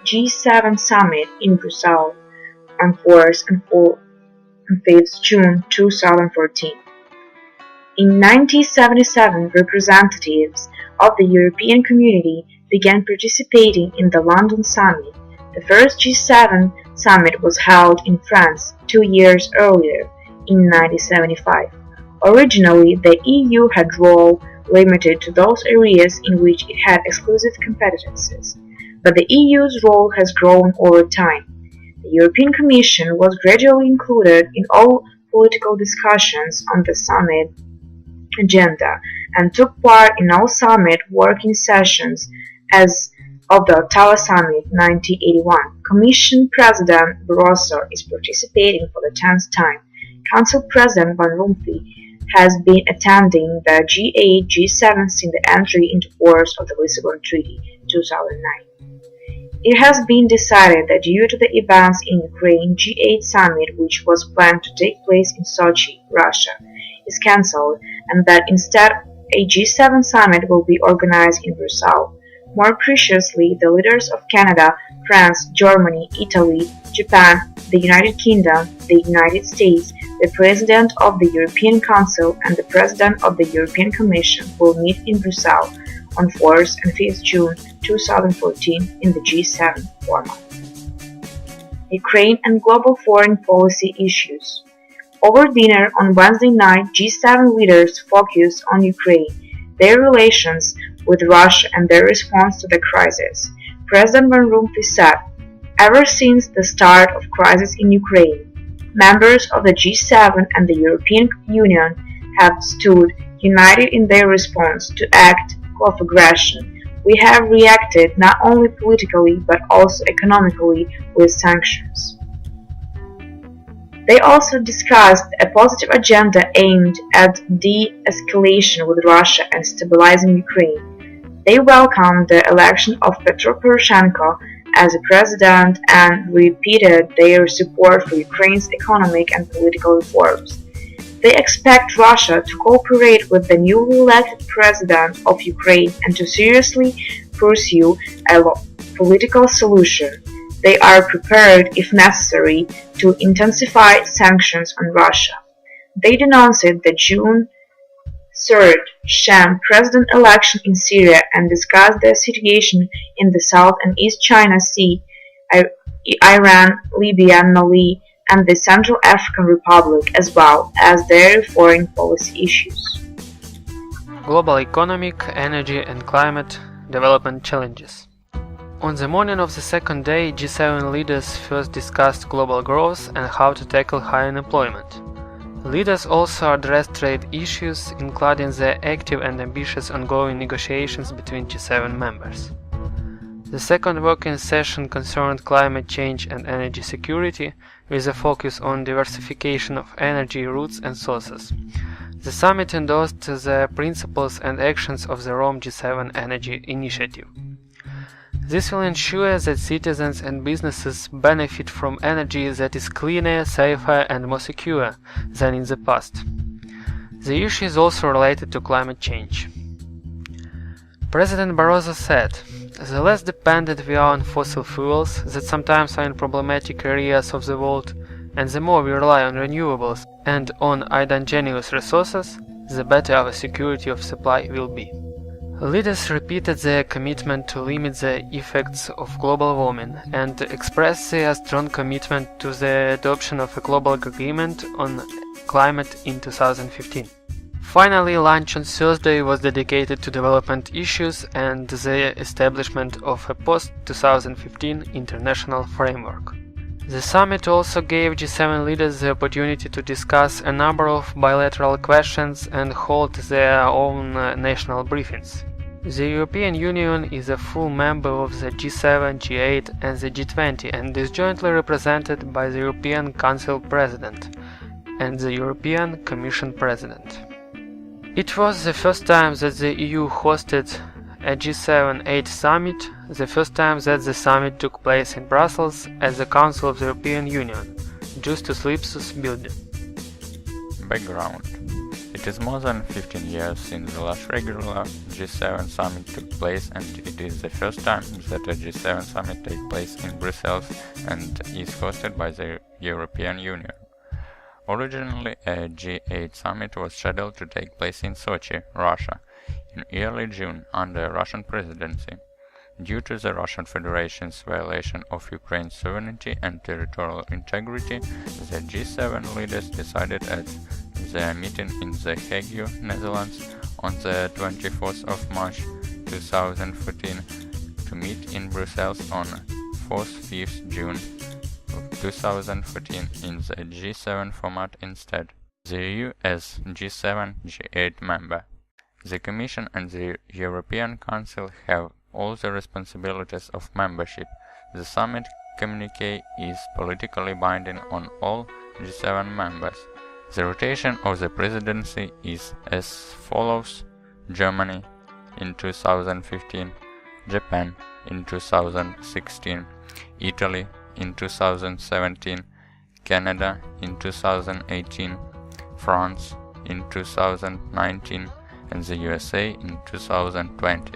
G7 Summit in Brussels on 4th and 5th June 2014. In 1977, representatives of the European Community began participating in the London Summit. The first G7 summit was held in France 2 years earlier, in 1975. Originally, the EU had role limited to those areas in which it had exclusive competences, but the EU's role has grown over time. The European Commission was gradually included in all political discussions on the summit agenda and took part in all summit working sessions as of the Ottawa Summit 1981. Commission President Barroso is participating for the 10th time. Council President Van Rompuy has been attending the G8, G7 since the entry into force of the Lisbon Treaty 2009. It has been decided that due to the events in Ukraine, G8 summit, which was planned to take place in Sochi, Russia, is cancelled, and that instead a G7 summit will be organized in Brussels. More preciously, the leaders of Canada, France, Germany, Italy, Japan, the United Kingdom, the United States, the President of the European Council and the President of the European Commission will meet in Brussels on 4th and 5th June 2014 in the G7 format. Ukraine and global foreign policy issues. Over dinner on Wednesday night, G7 leaders focused on Ukraine, their relations with Russia and their response to the crisis. President Van Rompuy said, "Ever since the start of crisis in Ukraine, members of the G7 and the European Union have stood united in their response to acts of aggression. We have reacted not only politically but also economically with sanctions." They also discussed a positive agenda aimed at de-escalation with Russia and stabilizing Ukraine. They welcomed the election of Petro Poroshenko as a president and repeated their support for Ukraine's economic and political reforms. They expect Russia to cooperate with the newly elected president of Ukraine and to seriously pursue a political solution. They are prepared, if necessary, to intensify sanctions on Russia. They denounced the June 3rd sham president election in Syria and discussed the situation in the South and East China Sea, Iran, Libya, Mali, and the Central African Republic, as well as their foreign policy issues. Global economic, energy and climate development challenges. On the morning of the second day, G7 leaders first discussed global growth and how to tackle high unemployment. Leaders also addressed trade issues, including the active and ambitious ongoing negotiations between G7 members. The second working session concerned climate change and energy security, with a focus on diversification of energy routes and sources. The summit endorsed the principles and actions of the Rome G7 Energy Initiative. This will ensure that citizens and businesses benefit from energy that is cleaner, safer and more secure than in the past. The issue is also related to climate change. President Barroso said, "The less dependent we are on fossil fuels that sometimes are in problematic areas of the world, and the more we rely on renewables and on indigenous resources, the better our security of supply will be." Leaders repeated their commitment to limit the effects of global warming and expressed their strong commitment to the adoption of a global agreement on climate in 2015. Finally, lunch on Thursday was dedicated to development issues and the establishment of a post-2015 international framework. The summit also gave G7 leaders the opportunity to discuss a number of bilateral questions and hold their own national briefings. The European Union is a full member of the G7, G8 and the G20 and is jointly represented by the European Council President and the European Commission President. It was the first time that the EU hosted a G7-8 summit, the first time that the summit took place in Brussels at the Council of the European Union, Justus Lipsus building. Background. A It is more than 15 years since the last regular G7 summit took place, and it is the first time that a G7 summit takes place in Brussels and is hosted by the European Union. Originally, a G8 summit was scheduled to take place in Sochi, Russia, in early June under Russian presidency. Due to the Russian Federation's violation of Ukraine's sovereignty and territorial integrity, the G7 leaders decided at their meeting in The Hague, Netherlands, on the 24th of March 2014 to meet in Brussels on 4th-5th June 2014 in the G7 format instead. The EU as G7 G8 member. The Commission and the European Council have all the responsibilities of membership. The summit communique is politically binding on all G7 members. The rotation of the presidency is as follows: Germany in 2015, Japan in 2016, Italy in 2017, Canada in 2018, France in 2019, and the USA in 2020.